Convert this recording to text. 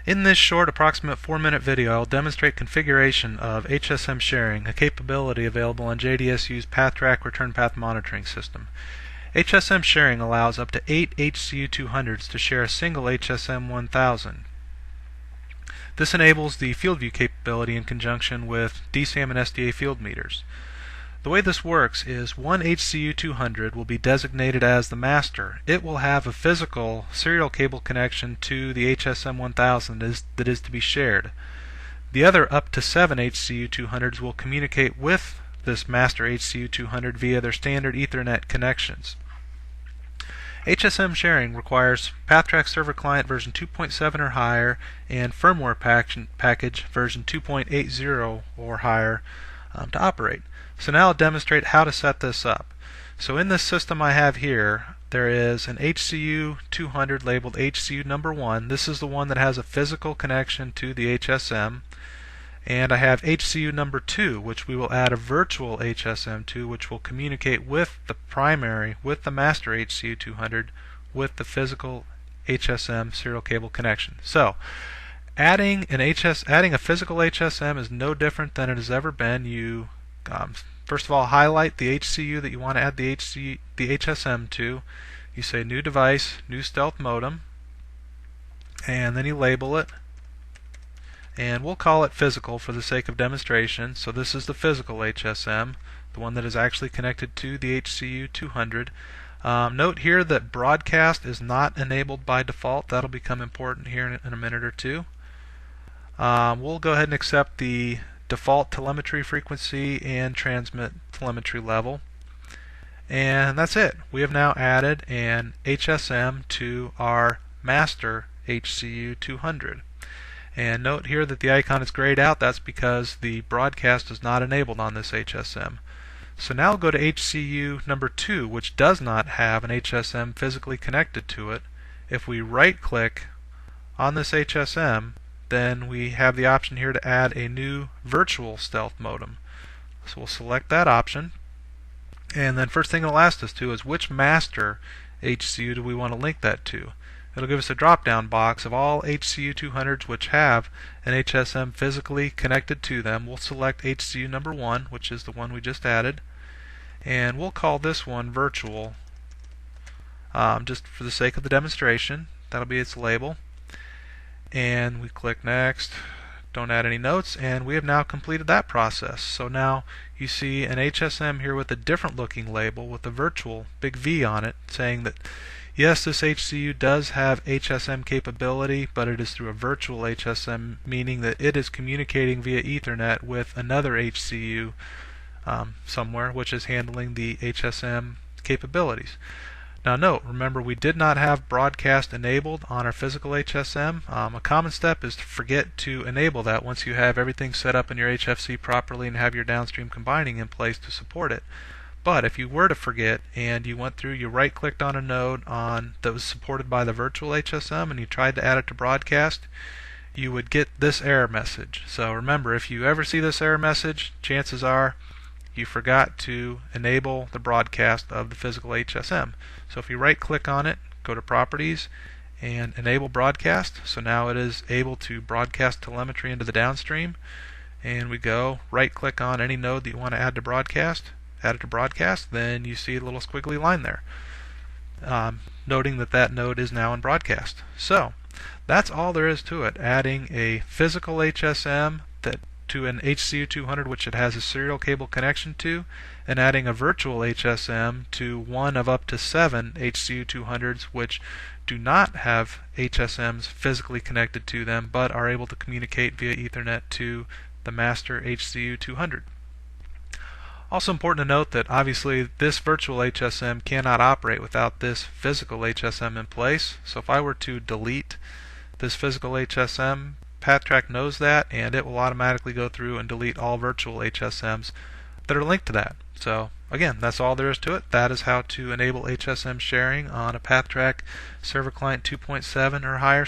In this short, approximate 4-minute video, I'll demonstrate configuration of HSM sharing, a capability available on JDSU's PathTrak return path monitoring system. HSM sharing allows up to 8 HCU200s to share a single HSM 1000. This enables the field view capability in conjunction with DSAM and SDA field meters. The way this works is one HCU200 will be designated as the master. It will have a physical serial cable connection to the HSM 1000 that is to be shared. The other up to 7 HCU200s will communicate with this master HCU200 via their standard Ethernet connections. HSM sharing requires PathTrak server client version 2.7 or higher and firmware package version 2.80 or higher to operate. So now I'll demonstrate how to set this up. So in this system I have here, there is an HCU200 labeled HCU number 1. This is the one that has a physical connection to the HSM. And I have HCU number 2, which we will add a virtual HSM to, which will communicate with the primary, with the master HCU200, with the physical HSM serial cable connection. So adding a physical HSM is no different than it has ever been. You first of all highlight the HCU that you want to add the HSM to. You say new device, new stealth modem, and then you label it. And we'll call it physical for the sake of demonstration. So this is the physical HSM, the one that is actually connected to the HCU200. Note here that broadcast is not enabled by default. That'll become important here in a minute or two. We'll go ahead and accept the default telemetry frequency and transmit telemetry level. And that's it. We have now added an HSM to our master HCU200. And note here that the icon is grayed out. That's because the broadcast is not enabled on this HSM. So now we'll go to HCU number 2, which does not have an HSM physically connected to it. If we right click on this HSM, then we have the option here to add a new virtual stealth modem. So we'll select that option, and then first thing it'll ask us to is which master HCU do we want to link that to. It'll give us a drop-down box of all HCU200s which have an HSM physically connected to them. We'll select HCU number 1, which is the one we just added, and we'll call this one virtual just for the sake of the demonstration. That'll be its label. And we click next, don't add any notes, and we have now completed that process. So now you see an HSM here with a different looking label with a virtual big V on it, saying that yes, this HCU does have HSM capability, but it is through a virtual HSM, meaning that it is communicating via Ethernet with another HCU somewhere, which is handling the HSM capabilities. Now note, remember we did not have broadcast enabled on our physical HSM. A common step is to forget to enable that once you have everything set up in your HFC properly and have your downstream combining in place to support it. But if you were to forget and you went through, you right clicked on a node that was supported by the virtual HSM and you tried to add it to broadcast, you would get this error message. So remember, if you ever see this error message, chances are you forgot to enable the broadcast of the physical HSM. So if you right click on it, go to properties and enable broadcast, so now it is able to broadcast telemetry into the downstream, and we go right click on any node that you want to add to broadcast, add it to broadcast, then you see a little squiggly line there noting that that node is now in broadcast. So that's all there is to it, adding a physical HSM to an HCU200 which it has a serial cable connection to, and adding a virtual HSM to one of up to 7 HCU200s which do not have HSMs physically connected to them but are able to communicate via Ethernet to the master HCU200. Also important to note that obviously this virtual HSM cannot operate without this physical HSM in place. So if I were to delete this physical HSM, PathTrak knows that, and it will automatically go through and delete all virtual HSMs that are linked to that. So again, that's all there is to it. That is how to enable HSM sharing on a PathTrak server client 2.7 or higher